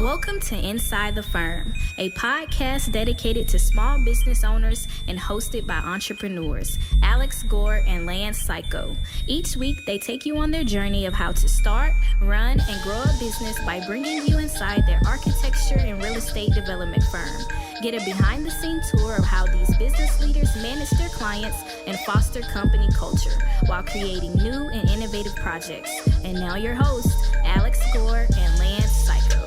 Welcome to Inside the Firm, a podcast dedicated to small business owners and hosted by entrepreneurs Alex, Gore, and Lance Cayko. Each week, they take you on their journey of how to start, run, and grow a business by bringing you inside their architecture and real estate development firm. Get a behind-the-scenes tour of how these business leaders manage their clients and foster company culture while creating new and innovative projects. And now your hosts, Alex, Gore, and Lance Cayko.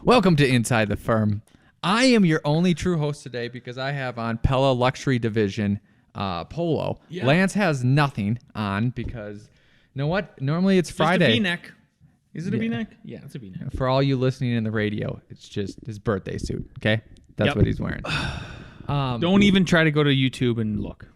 Welcome to Inside the Firm. I am your only true host today because I have on Pella Luxury Division Polo. Yeah. Lance has nothing on because, you know what? Normally it's Friday. Just a V-neck. Is it a V-neck? Yeah, it's a V-neck. For all you listening in the radio, it's just his birthday suit, okay? That's what he's wearing. Don't even try to go to YouTube and look.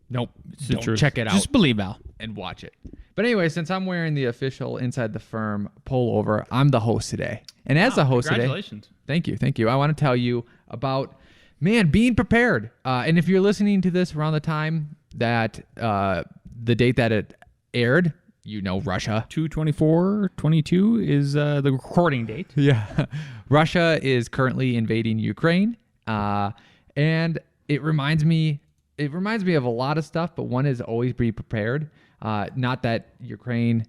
Nope. Don't check it out. Just believe Al. And watch it. But anyway, since I'm wearing the official Inside the Firm pullover, I'm the host today. And as the host congratulations. Today, thank you. I want to tell you about, being prepared. And if you're listening to this around the time that the date that it aired, you know Russia. 2/24/22 is the recording date. Yeah. Russia is currently invading Ukraine. And it reminds me of a lot of stuff, but one is always be prepared. Not that Ukraine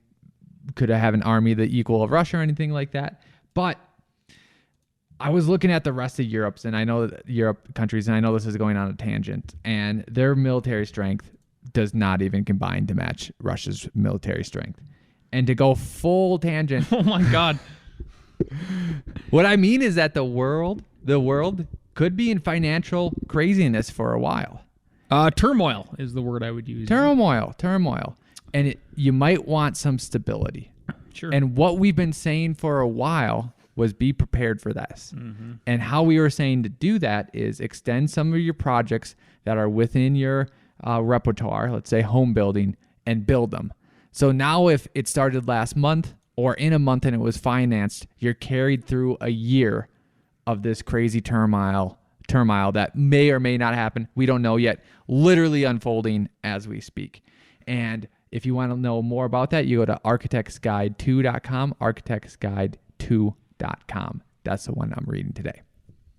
could have an army the equal of Russia or anything like that, but I was looking at the rest of Europe, and I know that Europe countries, and I know this is going on a tangent, and their military strength does not even combine to match Russia's military strength. And to go full tangent. Oh my God. What I mean is that the world could be in financial craziness for a while. Turmoil is the word I would use. Turmoil. And you might want some stability. Sure. And what we've been saying for a while was be prepared for this. Mm-hmm. And how we were saying to do that is extend some of your projects that are within your repertoire, let's say home building, and build them. So now if it started last month or in a month and it was financed, you're carried through a year of this crazy turmoil that may or may not happen. We don't know yet. Literally unfolding as we speak. And if you want to know more about that, you go to architectsguide2.com, architectsguide2.com. That's the one I'm reading today.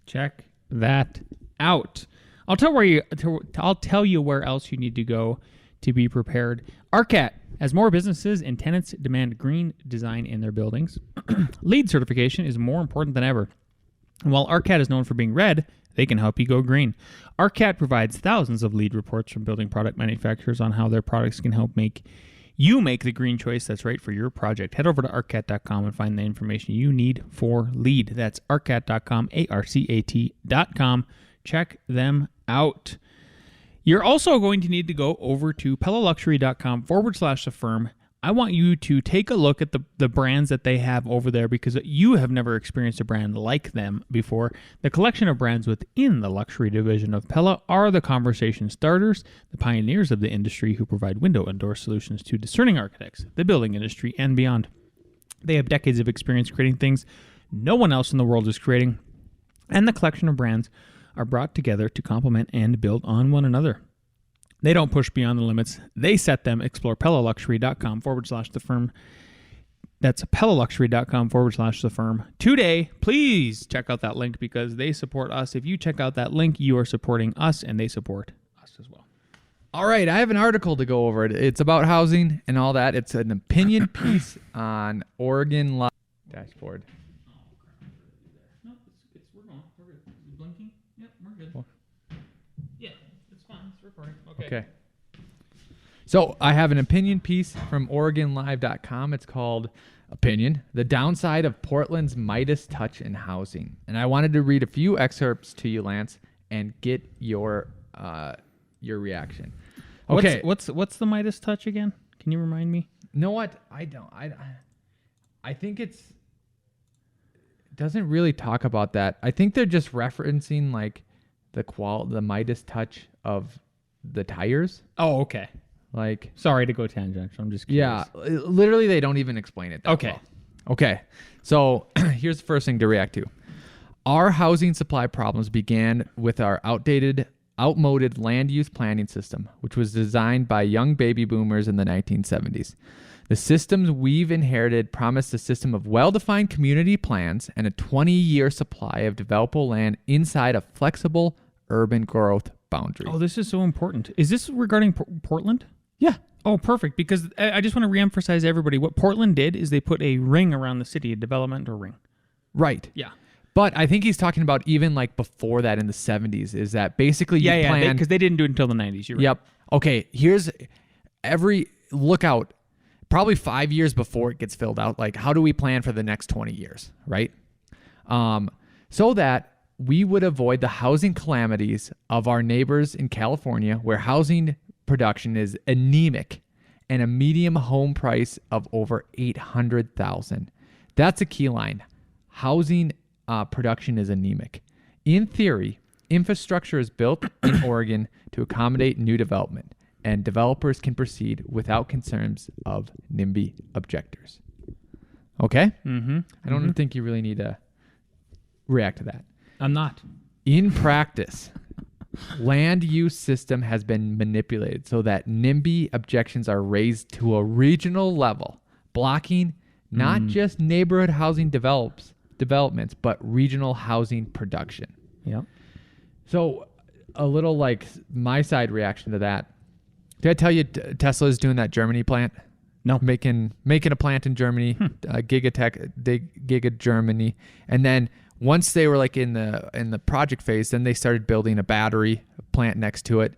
Check that out. I'll tell you where else you need to go to be prepared. ARCAT, as more businesses and tenants demand green design in their buildings, LEED certification is more important than ever. And while ARCAT is known for being red, they can help you go green. ARCAT provides thousands of LEED reports from building product manufacturers on how their products can help make the green choice that's right for your project. Head over to arcat.com and find the information you need for LEED. That's arcat.com, arcat.com. Check them out. You're also going to need to go over to pellaluxury.com/the firm. I want you to take a look at the brands that they have over there because you have never experienced a brand like them before. The collection of brands within the luxury division of Pella are the conversation starters, the pioneers of the industry who provide window and door solutions to discerning architects, the building industry, and beyond. They have decades of experience creating things no one else in the world is creating, and the collection of brands are brought together to complement and build on one another. They don't push beyond the limits. They set them. Explore pellaluxury.com/the firm. That's pellaluxury.com/the firm. Today, please check out that link because they support us. If you check out that link, you are supporting us and they support us as well. All right, I have an article to go over. It's about housing and all that. It's an opinion piece on Oregon Live dashboard. No, we're going. We're good. Is it blinking? Yep, we're good. Well, yeah, it's fine. It's recording. Okay. So I have an opinion piece from OregonLive.com. It's called Opinion, the Downside of Portland's Midas Touch in Housing. And I wanted to read a few excerpts to you, Lance, and get your reaction. Okay. What's the Midas Touch again? Can you remind me? You know what? I don't. I think it doesn't really talk about that. I think they're just referencing like the Midas Touch of the tires. Oh, okay. Like, sorry to go tangential. I'm just curious. Yeah, literally they don't even explain it that well. Okay. So here's the first thing to react to. Our housing supply problems began with our outmoded land use planning system, which was designed by young baby boomers in the 1970s. The systems we've inherited promise a system of well-defined community plans and a 20-year supply of developable land inside a flexible urban growth boundary. Oh, this is so important. Is this regarding Portland? Yeah. Oh, perfect. Because I just want to reemphasize to everybody what Portland did is they put a ring around the city, a developmental ring. Right. Yeah. But I think he's talking about even like before that in the 70s is that basically you plan... because they didn't do it until the 90s. You're right. Yep. Okay, here's look out, probably 5 years before it gets filled out, like how do we plan for the next 20 years, right? So that we would avoid the housing calamities of our neighbors in California where housing production is anemic and a median home price of over $800,000. That's a key line. Housing production is anemic. In theory, infrastructure is built in Oregon to accommodate new development, and developers can proceed without concerns of NIMBY objectors. Okay? Mm-hmm. I don't think you really need to react to that. I'm not. In practice, land use system has been manipulated so that NIMBY objections are raised to a regional level, blocking not just neighborhood housing developments, but regional housing production. Yep. So a little like my side reaction to that. Did I tell you Tesla is doing that Germany plant? No. Making a plant in Germany, Giga Germany. And then once they were like in the project phase, then they started building a battery plant next to it.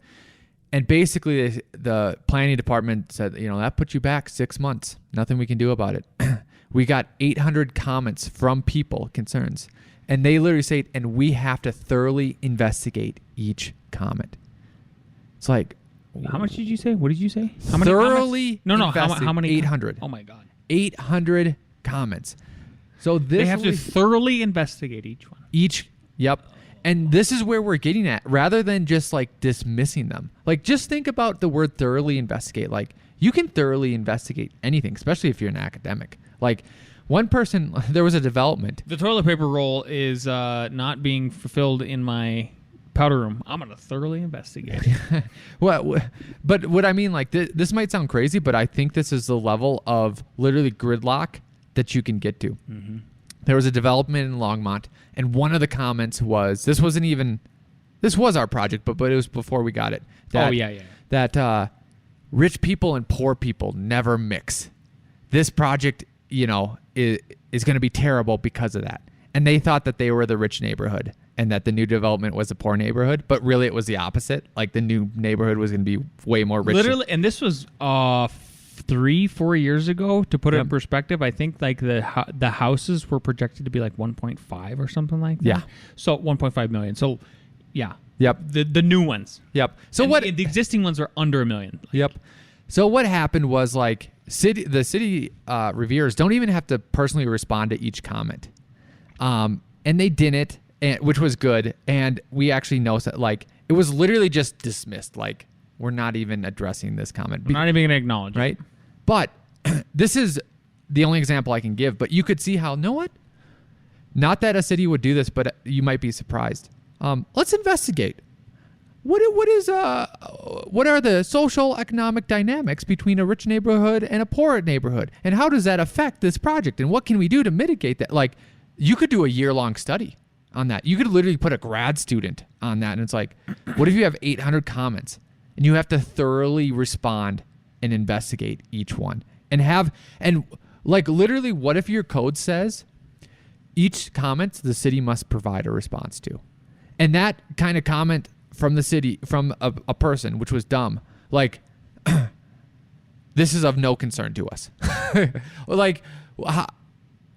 And basically the planning department said, that puts you back 6 months. Nothing we can do about it. We got 800 comments from people, concerns. And they literally say, and we have to thoroughly investigate each comment. It's like... How much did you say? What did you say? How many thoroughly comments? No. How many? 800. Oh, my God. 800 comments. So this... They have to thoroughly investigate each one. Yep. And this is where we're getting at. Rather than just like dismissing them. Like just think about the word thoroughly investigate. Like you can thoroughly investigate anything, especially if you're an academic. Like one person, there was a development. The toilet paper roll is not being fulfilled in my powder room. I'm going to thoroughly investigate. Well, but what I mean, like this might sound crazy, but I think this is the level of literally gridlock that you can get to. Mm-hmm. There was a development in Longmont, and one of the comments was, this was our project, but it was before we got it. That rich people and poor people never mix. This project, is going to be terrible because of that. And they thought that they were the rich neighborhood and that the new development was a poor neighborhood, but really it was the opposite. Like the new neighborhood was going to be way more rich. Literally, and this was 3-4 years ago. To put it in perspective, I think like the houses were projected to be like 1.5 or something like that. Yeah. So 1.5 million. So yeah. Yep. The new ones. Yep. So and what the existing ones are under $1 million. Yep. So what happened was like the city reviewers don't even have to personally respond to each comment, and they didn't, which was good. And we actually noticed that like it was literally just dismissed. Like we're not even addressing this comment. We're not even going to acknowledge it. Right. But this is the only example I can give. But you could see how, not that a city would do this, but you might be surprised. Let's investigate. What are the social economic dynamics between a rich neighborhood and a poor neighborhood? And how does that affect this project? And what can we do to mitigate that? Like, you could do a year-long study on that. You could literally put a grad student on that. And it's like, what if you have 800 comments and you have to thoroughly respond and investigate each one? And literally, what if your code says each comment the city must provide a response to? And that kind of comment from the city, from a person, which was dumb, like, this is of no concern to us. Like,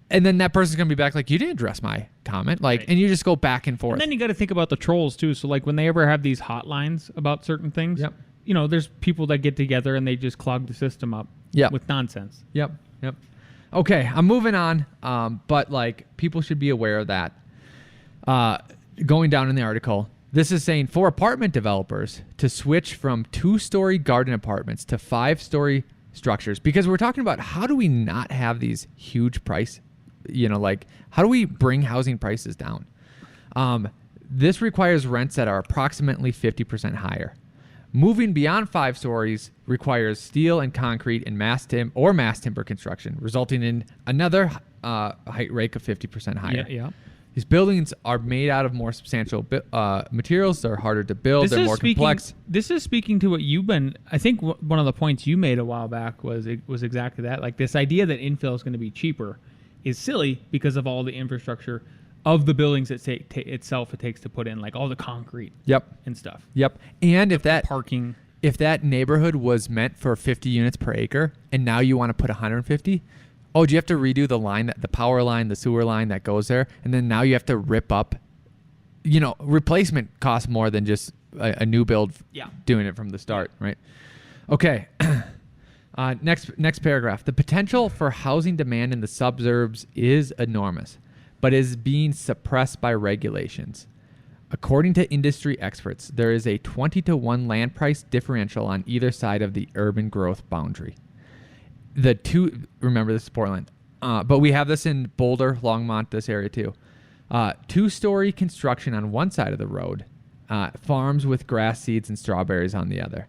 and then that person's going to be back like, you didn't address my comment. Like, right. And you just go back and forth. And then you got to think about the trolls too. So like when they ever have these hotlines about certain things, yep. There's people that get together and they just clog the system up with nonsense. Yep. Okay, I'm moving on. But like people should be aware of that. Going down in the article, this is saying for apartment developers to switch from 2-story garden apartments to 5-story structures, because we're talking about how do we not have these huge price, like how do we bring housing prices down? This requires rents that are approximately 50% higher. Moving beyond 5 stories requires steel and concrete and mass timber construction, resulting in another height rate of 50% higher. Yeah. These buildings are made out of more substantial materials. They're harder to build. They're more complex. This is speaking to what you've been. I think one of the points you made a while back was exactly that. Like this idea that infill is going to be cheaper is silly because of all the infrastructure of the buildings it takes to put in, like all the concrete. Yep. And stuff. Yep. And if that parking, if that neighborhood was meant for 50 units per acre, and now you want to put 150. Oh, do you have to redo the line, the power line, the sewer line that goes there? And then now you have to rip up, replacement costs more than just a new build doing it from the start, right? Okay. Next paragraph. The potential for housing demand in the suburbs is enormous, but is being suppressed by regulations. According to industry experts, there is a 20-to-1 land price differential on either side of the urban growth boundary. Remember this is Portland, but we have this in Boulder, Longmont, this area too. 2-story construction on one side of the road, farms with grass seeds and strawberries on the other.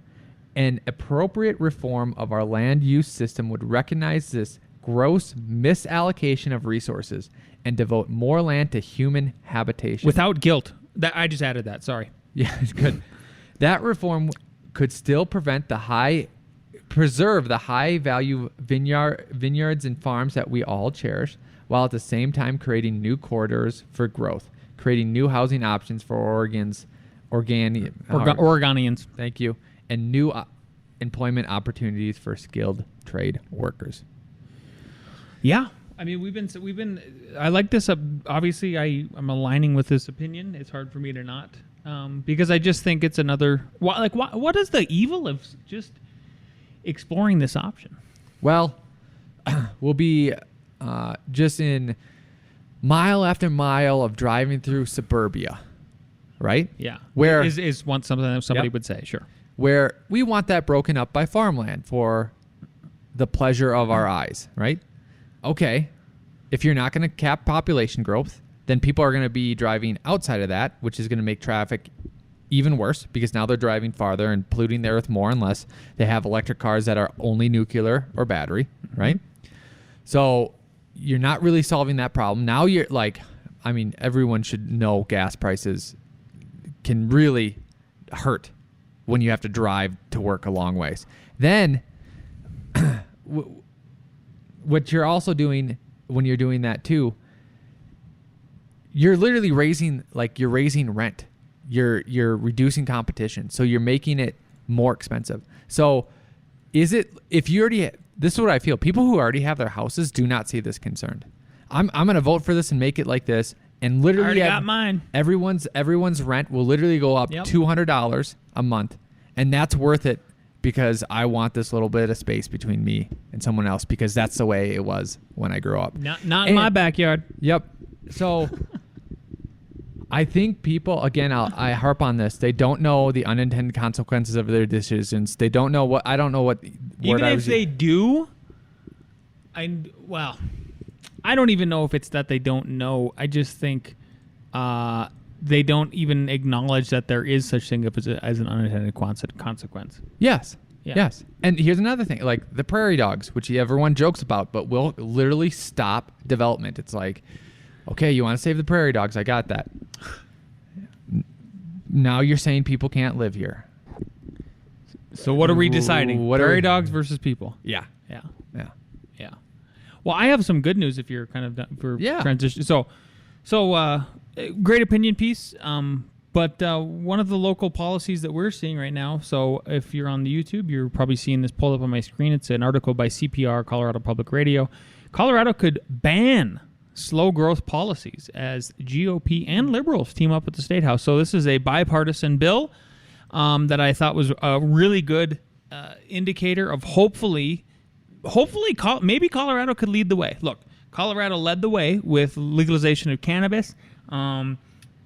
An appropriate reform of our land use system would recognize this gross misallocation of resources and devote more land to human habitation. Without guilt. I just added that. Sorry. Yeah, it's good. That reform could still preserve the high-value vineyards and farms that we all cherish, while at the same time creating new corridors for growth, creating new housing options for Oregonians. Thank you, and new employment opportunities for skilled trade workers. Yeah. I mean, we've been. I like this. Obviously, I'm aligning with this opinion. It's hard for me to not, because I just think it's another. What is the evil of just exploring this option? Well, we'll be just in mile after mile of driving through suburbia, right? Yeah. Where is something that somebody would say, sure. Where we want that broken up by farmland for the pleasure of our eyes, right? Okay, if you're not going to cap population growth, then people are going to be driving outside of that, which is going to make traffic even worse because now they're driving farther and polluting the earth more unless they have electric cars that are only nuclear or battery, right? So you're not really solving that problem. Now you're everyone should know gas prices can really hurt when you have to drive to work a long ways. Then what you're also doing when you're doing that too, you're literally raising rent. You're reducing competition. So you're making it more expensive. So this is what I feel. People who already have their houses do not see this concerned. I'm going to vote for this and make it like this. And literally I already got mine. Everyone's rent will literally go up $200 a month. And that's worth it because I want this little bit of space between me and someone else because that's the way it was when I grew up. Not in my backyard. Yep. So I think people, again, I harp on this. They don't know the unintended consequences of their decisions. They don't know what, I don't know what. Even if they do, I don't even know if it's that they don't know. I just think they don't even acknowledge that there is such thing as an unintended consequence. Yes. Yeah. Yes. And here's another thing, like the prairie dogs, which everyone jokes about, but will literally stop development. It's like, okay, you want to save the prairie dogs? I got that. Now you're saying people can't live here. So what are we deciding? Prairie dogs versus people? Yeah. Yeah. Yeah. Yeah. Well, I have some good news if you're kind of done for transition. So great opinion piece. But one of the local policies that we're seeing right now, so if you're on the YouTube, you're probably seeing this pulled up on my screen. It's an article by CPR, Colorado Public Radio. Colorado could ban slow growth policies as GOP and liberals team up with the State House. So this is a bipartisan bill that I thought was a really good indicator of hopefully maybe Colorado could lead the way. Look, Colorado led the way with legalization of cannabis.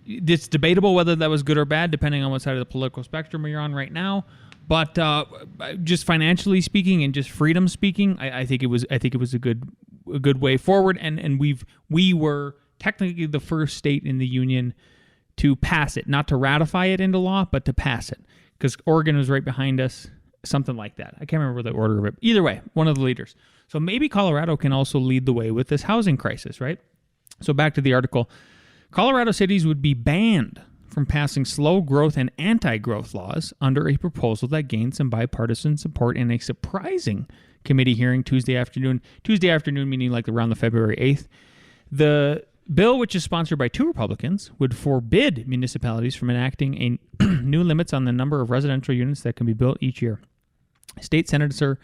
It's debatable whether that was good or bad, depending on what side of the political spectrum you're on right now. But just financially speaking and just freedom speaking, I think it was a good way forward. And we were technically the first state in the union to pass it, not to ratify it into law, but to pass it. because Oregon was right behind us, something like that. I can't remember the order of it. Either way, one of the leaders. So maybe Colorado can also lead the way with this housing crisis, right? So back to the article. Colorado cities would be banned from passing slow growth and anti-growth laws under a proposal that gained some bipartisan support in a surprising committee hearing Tuesday afternoon. Tuesday afternoon meaning like around the February 8th. The bill, which is sponsored by 2 Republicans, would forbid municipalities from enacting a new limits on the number of residential units that can be built each year. State Senator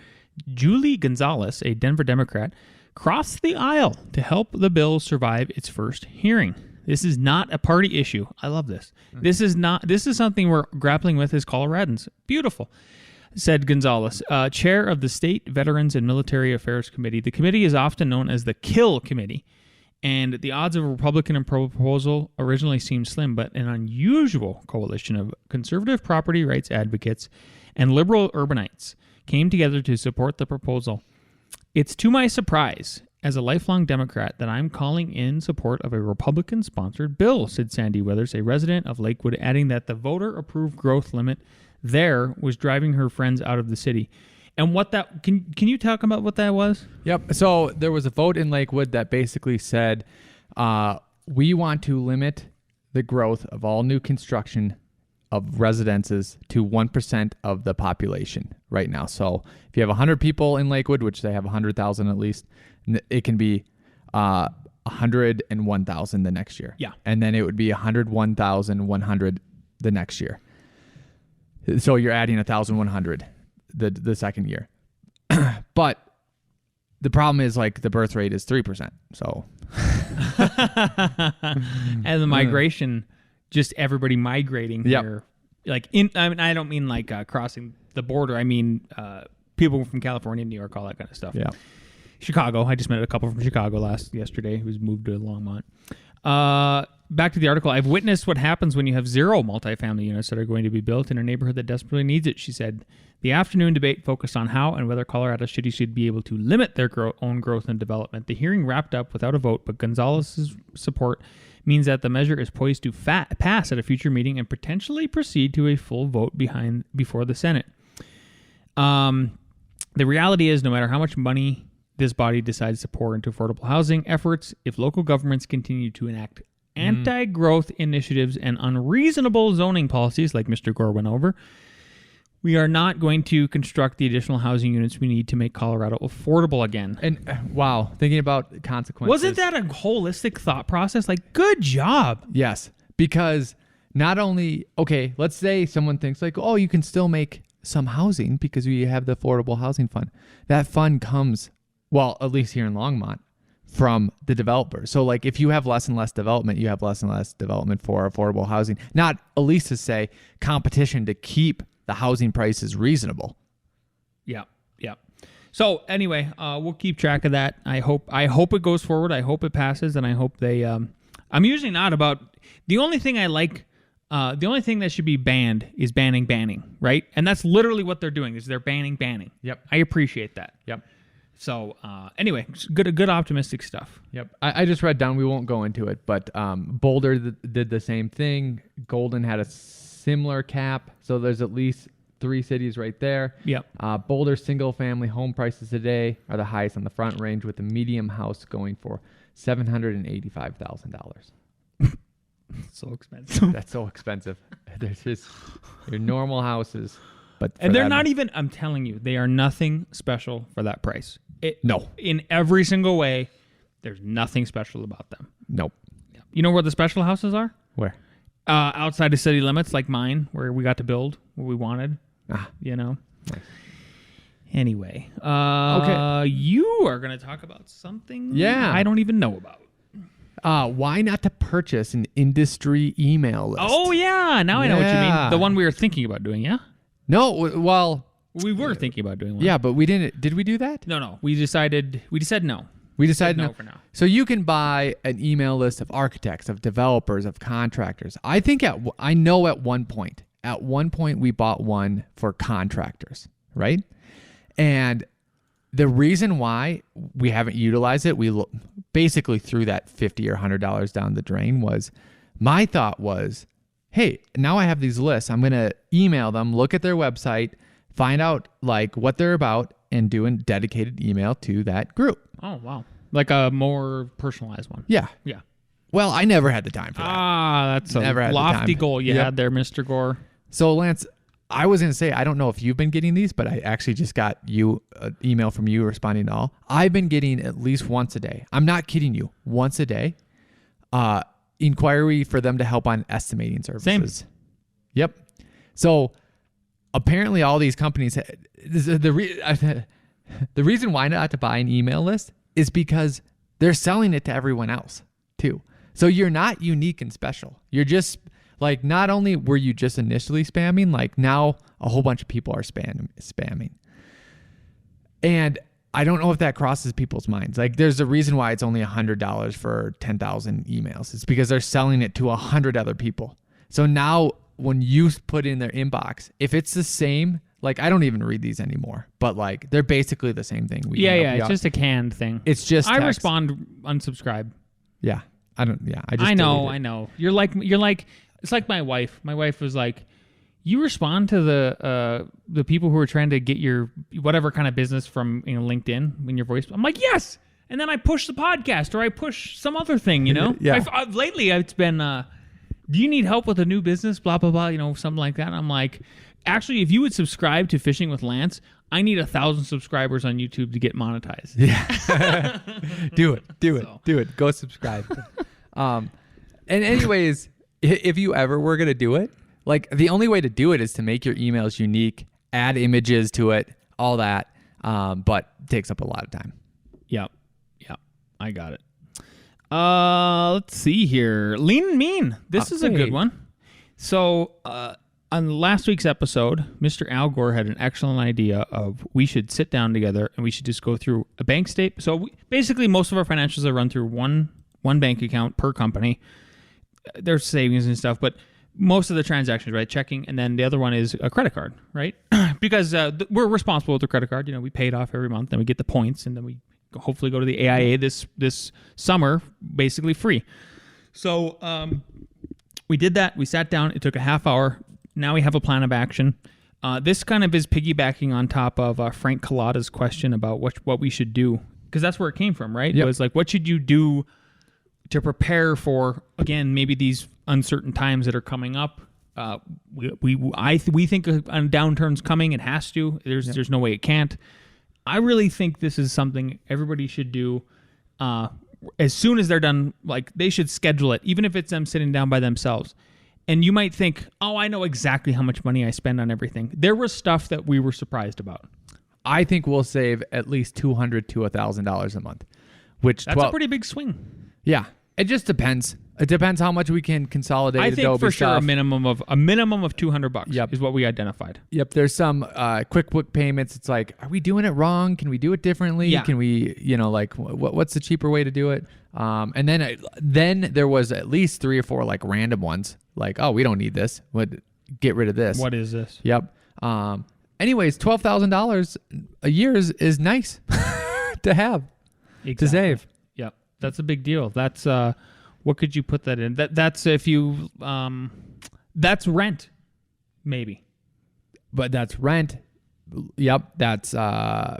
Julie Gonzalez, a Denver Democrat, crossed the aisle to help the bill survive its first hearing. This is not a party issue. I love this. This is something we're grappling with as Coloradans. Beautiful, said Gonzalez, chair of the State Veterans and Military Affairs Committee. The committee is often known as the Kill Committee, and the odds of a Republican proposal originally seemed slim, but an unusual coalition of conservative property rights advocates and liberal urbanites came together to support the proposal. It's to my surprise, as a lifelong Democrat, that I'm calling in support of a Republican-sponsored bill, said Sandy Withers, a resident of Lakewood, adding that the voter-approved growth limit there was driving her friends out of the city. And what that can you talk about what that was? Yep. So there was a vote in Lakewood that basically said we want to limit the growth of all new construction of residences to 1% of the population right now. So if you have 100 people in Lakewood, which they have 100,000 at least, it can be 101,000 the next year. Yeah. And then it would be 101,100 the next year. So you're adding 1,100 the second year. But the problem is like the birth rate is 3%. So and the migration, just everybody migrating here. Like I don't mean like crossing the border. I mean people from California, New York, all that kind of stuff. Yeah. Chicago. I just met a couple from Chicago yesterday who's moved to Longmont. Back to the article. I've witnessed what happens when you have 0 multifamily units that are going to be built in a neighborhood that desperately needs it, she said. The afternoon debate focused on how and whether Colorado cities should be able to limit their own growth and development. The hearing wrapped up without a vote, but Gonzalez's support means that the measure is poised to pass at a future meeting and potentially proceed to a full vote before the Senate. The reality is, no matter how much money this body decides to pour into affordable housing efforts, if local governments continue to enact anti-growth initiatives and unreasonable zoning policies like Mr. Gore went over, we are not going to construct the additional housing units we need to make Colorado affordable again. And wow, thinking about consequences. Wasn't that a holistic thought process? Like, good job. Yes, because not only, okay, let's say someone thinks like, oh, you can still make some housing because we have the affordable housing fund. That fund comes, well, at least here in Longmont, from the developers. So like if you have less and less development, you have less and less development for affordable housing. Not at least to say competition to keep the housing prices reasonable. Yeah. So anyway, we'll keep track of that. I hope it goes forward. I hope it passes, and I hope they. I'm usually not about the only thing I like. The only thing that should be banned is banning, right? And that's literally what they're doing. Is they're banning. Yep. I appreciate that. Yep. So anyway, good optimistic stuff. Yep. I just read down. We won't go into it, but Boulder did the same thing. Golden had a similar cap, so there's at least 3 cities right there. Yep. Boulder single-family home prices today are the highest on the front range, with a medium house going for $785,000. So expensive. That's so expensive. There's just your normal houses, but and they're not even. I'm telling you, they are nothing special for that price. No. In every single way, there's nothing special about them. Nope. You know where the special houses are? Where? Outside of city limits, like mine, where we got to build what we wanted. You know. Nice. Anyway, okay. You are going to talk about something I don't even know about. Why not to purchase an industry email list? Oh, yeah. Now I know what you mean. The one we were thinking about doing, yeah? No, well... We were thinking about doing one. Yeah, but we didn't... Did we do that? No. We decided no. We decided no for now. So you can buy an email list of architects, of developers, of contractors. I know at one point we bought one for contractors, right? And the reason why we haven't utilized it, we basically threw that $50 or $100 down the drain, was my thought was hey, now I have these lists. I'm going to email them, look at their website, find out like what they're about, and do a dedicated email to that group. Oh, wow. Like a more personalized one. Yeah. Yeah. Well, I never had the time for that. That's a lofty goal you had there, Mr. Gore. So, Lance, I was going to say, I don't know if you've been getting these, but I actually just got an email from you responding to all. I've been getting at least once a day. I'm not kidding you. Once a day. Inquiry for them to help on estimating services. Same. Yep. So, apparently all these companies, the reason why not to buy an email list is because they're selling it to everyone else too. So you're not unique and special. You're just like, not only were you just initially spamming, like now a whole bunch of people are spamming. And I don't know if that crosses people's minds. Like there's a reason why it's only $100 for 10,000 emails. It's because they're selling it to 100 other people. So now when you put in their inbox, if it's the same, like I don't even read these anymore, but like they're basically the same thing. It's just a canned thing. It's just I text. respond unsubscribe. Yeah. I know. You're like it's like my wife. My wife was like, you respond to the people who are trying to get your whatever kind of business from LinkedIn in your voice. I'm like, yes. And then I push the podcast or I push some other thing, Yeah. Lately it's been do you need help with a new business? Blah, blah, blah, something like that. And I'm like, actually, if you would subscribe to Fishing with Lance, I need 1,000 subscribers on YouTube to get monetized. Yeah. Do it. Go subscribe. And anyways, if you ever were going to do it, like the only way to do it is to make your emails unique, add images to it, all that. But it takes up a lot of time. Yep. I got it. Let's see here. Lean and Mean. This is a good one. So, on last week's episode, Mr. Al Gore had an excellent idea of we should sit down together and we should just go through a bank statement. So basically, most of our financials are run through one bank account per company. There's savings and stuff, but most of the transactions, right? Checking, and then the other one is a credit card, right? Because we're responsible with the credit card. We pay it off every month, and we get the points, and then we hopefully go to the AIA this summer, basically free. So we did that. We sat down. It took a half hour. Now we have a plan of action. This kind of is piggybacking on top of Frank Collada's question about what we should do, because that's where it came from, right? Yep. It was like, what should you do to prepare for, again, maybe these uncertain times that are coming up? We think a downturn's coming. It has to. There's no way it can't. I really think this is something everybody should do as soon as they're done. Like they should schedule it, even if it's them sitting down by themselves. And you might think, oh, I know exactly how much money I spend on everything. There was stuff that we were surprised about. I think we'll save at least $200 to $1,000 a month, which that's a pretty big swing. Yeah, it just depends. It depends how much we can consolidate. I think Adobe for sure stuff. a minimum of $200 Yep. is what we identified. Yep. There's some QuickBook payments. It's like, are we doing it wrong? Can we do it differently? Yeah. Can we, like, what's the cheaper way to do it? And then there was at least 3 or 4 like random ones. Like, oh, we don't need this. Get rid of this. What is this? Yep. Anyways, $12,000 a year is nice to have, to save. Yep. That's a big deal. That's what could you put that in? That's if you that's rent, maybe. But that's rent. Yep. That's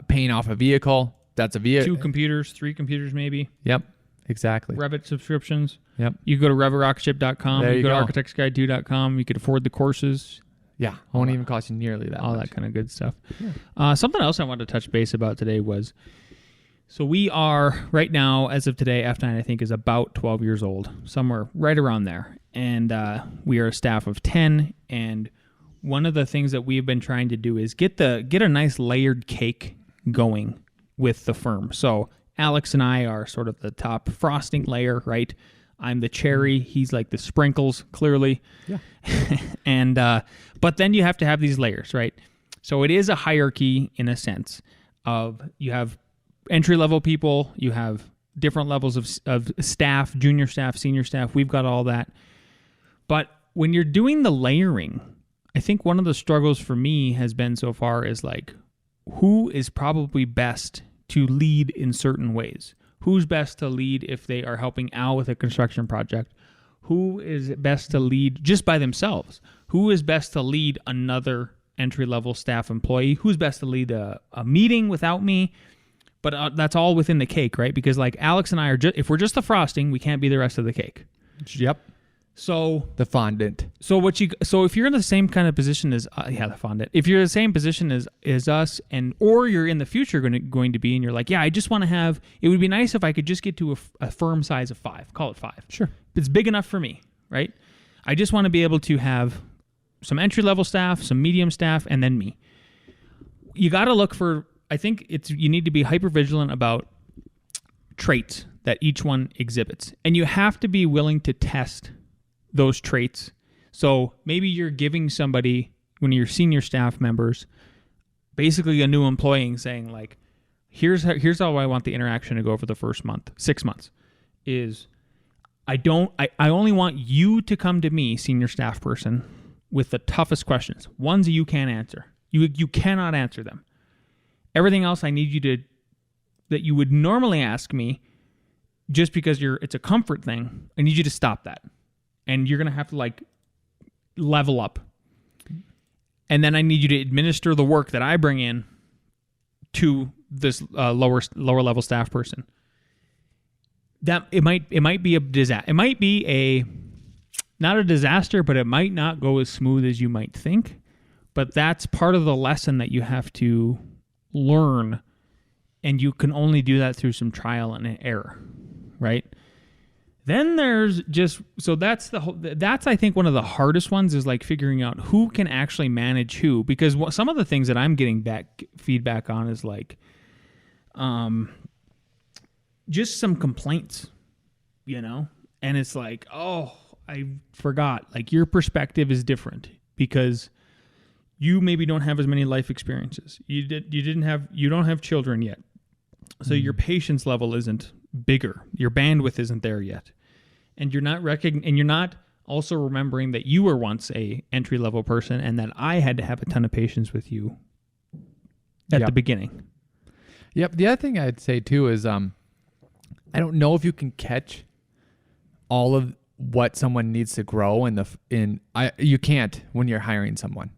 paying off a vehicle. That's a vehicle. 2 computers, 3 computers, maybe. Yep. Exactly. Revit subscriptions. Yep. You go to RevitRocketship.com. There you you go go. to ArchitectsGuide2.com. You could afford the courses. Yeah. Won't even cost you nearly that All much. that kind of good stuff. Yeah. Something else I wanted to touch base about today was, so we are right now, as of today, F9 I think is about 12 years old, somewhere right around there, and we are a staff of 10. And one of the things that we've been trying to do is get a nice layered cake going with the firm. So Alex and I are sort of the top frosting layer, right? I'm the cherry. He's like the sprinkles, clearly. Yeah. And but then you have to have these layers, right? So it is a hierarchy in a sense of you have entry-level people, you have different levels of staff, junior staff, senior staff. We've got all that. But when you're doing the layering, I think one of the struggles for me has been so far is like, who is probably best to lead in certain ways? Who's best to lead if they are helping Al with a construction project? who is best to lead just by themselves? Who is best to lead another entry-level staff employee? Who's best to lead a meeting without me? But that's all within the cake, right? Because like Alex and I are if we're just the frosting, we can't be the rest of the cake. Yep. So The fondant. so if you're in the same kind of position as the fondant. If you're in the same position as us, or you're in the future going to be, and you're like, yeah, I just want to have. It would be nice if I could just get to a firm size of 5. Call it 5. Sure. It's big enough for me, right? I just want to be able to have some entry level staff, some medium staff, and then me. You got to look for. I think you need to be hyper vigilant about traits that each one exhibits, and you have to be willing to test those traits. So maybe you're giving somebody, one of your senior staff members, basically a new employee, and saying like, here's how I want the interaction to go for the first 6 months is I only want you to come to me, senior staff person, with the toughest questions, ones that you can't answer. You cannot answer them. Everything else I need you that you would normally ask me, just because it's a comfort thing, I need you to stop that. And you're going to have to like level up. And then I need you to administer the work that I bring in to this lower level staff person. That it might be a disaster. It might be not a disaster, but it might not go as smooth as you might think. But that's part of the lesson that you have to learn, and you can only do that through some trial and error, right? Then there's that's I think one of the hardest ones is like figuring out who can actually manage who, because some of the things that I'm getting back feedback on is like just some complaints, and it's like, oh, I forgot, like your perspective is different because you maybe don't have as many life experiences. You don't have children yet. So your patience level isn't bigger. Your bandwidth isn't there yet. And you're not also remembering that you were once a entry level person and that I had to have a ton of patience with you at the beginning. Yep. The other thing I'd say too is I don't know if you can catch all of what someone needs to grow you can't when you're hiring someone.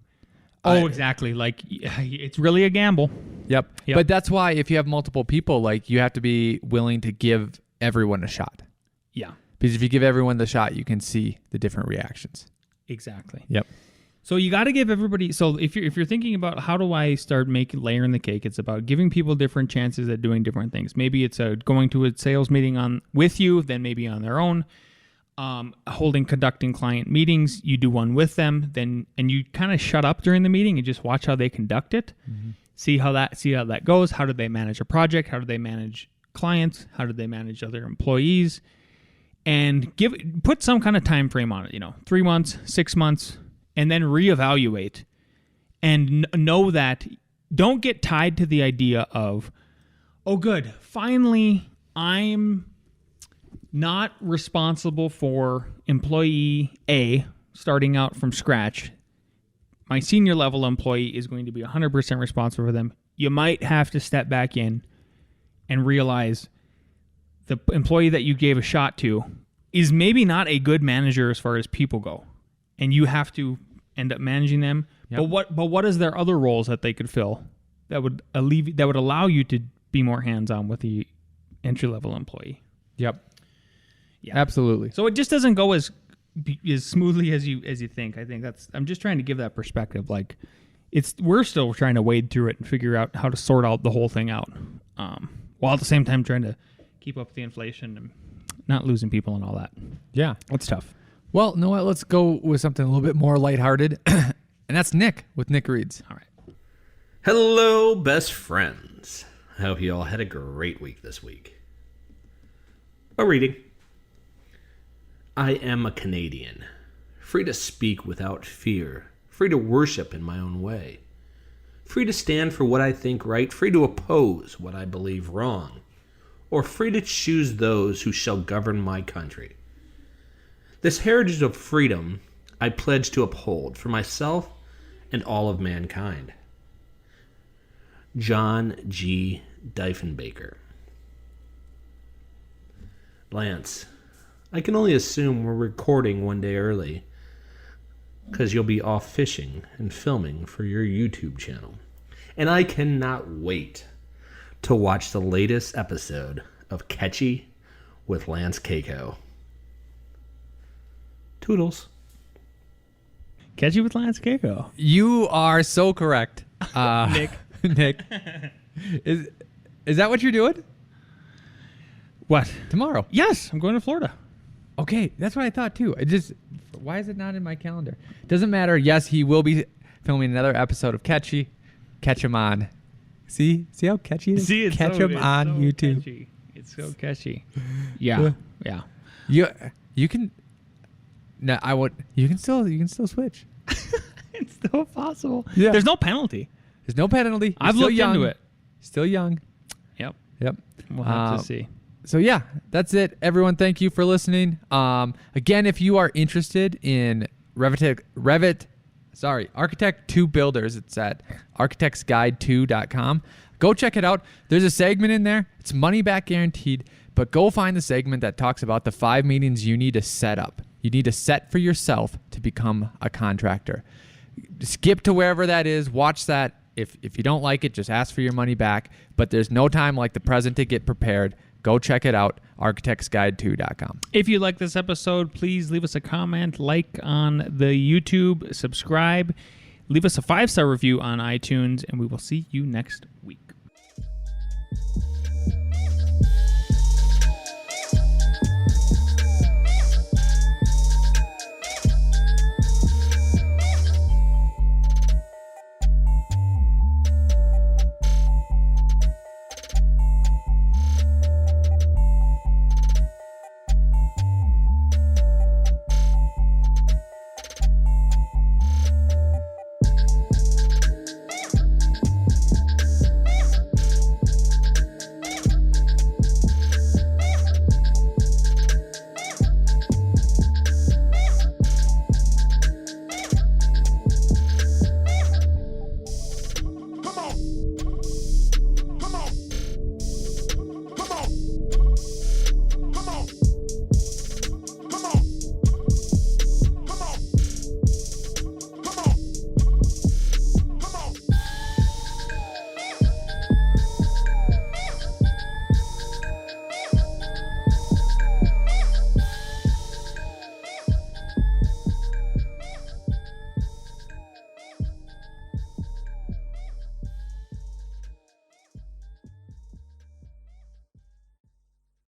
Oh, exactly. Like it's really a gamble. Yep. But that's why if you have multiple people, like you have to be willing to give everyone a shot. Yeah. Because if you give everyone the shot, you can see the different reactions. Exactly. Yep. So you got to give everybody. So if you're thinking about how do I start layering the cake, it's about giving people different chances at doing different things. Maybe it's going to a sales meeting with you, then maybe on their own. Conducting client meetings, you do one with them, and you kind of shut up during the meeting and just watch how they conduct it. Mm-hmm. See how that goes. How do they manage a project? How do they manage clients? How do they manage other employees? And put some kind of time frame on it. 3 months, 6 months, and then reevaluate. And know that don't get tied to the idea of, oh, good, finally I'm not responsible for employee A starting out from scratch. My senior level employee is going to be 100% responsible for them. You might have to step back in and realize the employee that you gave a shot to is maybe not a good manager as far as people go, and you have to end up managing them. Yep. But what is their other roles that they could fill that would allow you to be more hands-on with the entry level employee? Yep. Yeah. Absolutely. So it just doesn't go as smoothly as you think. I think I'm just trying to give that perspective. Like we're still trying to wade through it and figure out how to sort out the whole thing out, while at the same time trying to keep up with the inflation and not losing people and all that. Yeah, it's tough. Well, you know what? Let's go with something a little bit more lighthearted, and that's Nick with Nick Reads. All right. Hello, best friends. I hope you all had a great week this week. A reading. I am a Canadian, free to speak without fear, free to worship in my own way, free to stand for what I think right, free to oppose what I believe wrong, or free to choose those who shall govern my country. This heritage of freedom I pledge to uphold for myself and all of mankind. John G. Diefenbaker. Lance, I can only assume we're recording one day early because you'll be off fishing and filming for your YouTube channel. And I cannot wait to watch the latest episode of Catchy with Lance Cayko. Toodles. Catch you with Lance Cayko. You are so correct. Nick. Nick. Is that what you're doing? What? Tomorrow. Yes, I'm going to Florida. Okay, that's what I thought too. Why is it not in my calendar? Doesn't matter. Yes, he will be filming another episode of Catchy. Catch him on. See how catchy it is? See, it's Catch him on so YouTube. Catchy. It's so catchy. Yeah. You can. No, I would. You can still switch. It's still possible. Yeah. There's no penalty. There's no penalty. You're I've still looked young. into it. Still young. Yep. Yep. We'll have to see. So yeah, that's it. Everyone, thank you for listening. Again, if you are interested in Architect 2 Builders, it's at architectsguide2.com. Go check it out. There's a segment in there. It's money back guaranteed, but go find the segment that talks about the 5 meetings you need to set up. You need to set for yourself to become a contractor. Skip to wherever that is. Watch that. If you don't like it, just ask for your money back. But there's no time like the present to get prepared. Go check it out, architectsguide2.com. If you like this episode, please leave us a comment, like on the YouTube, subscribe, leave us a 5-star review on iTunes, and we will see you next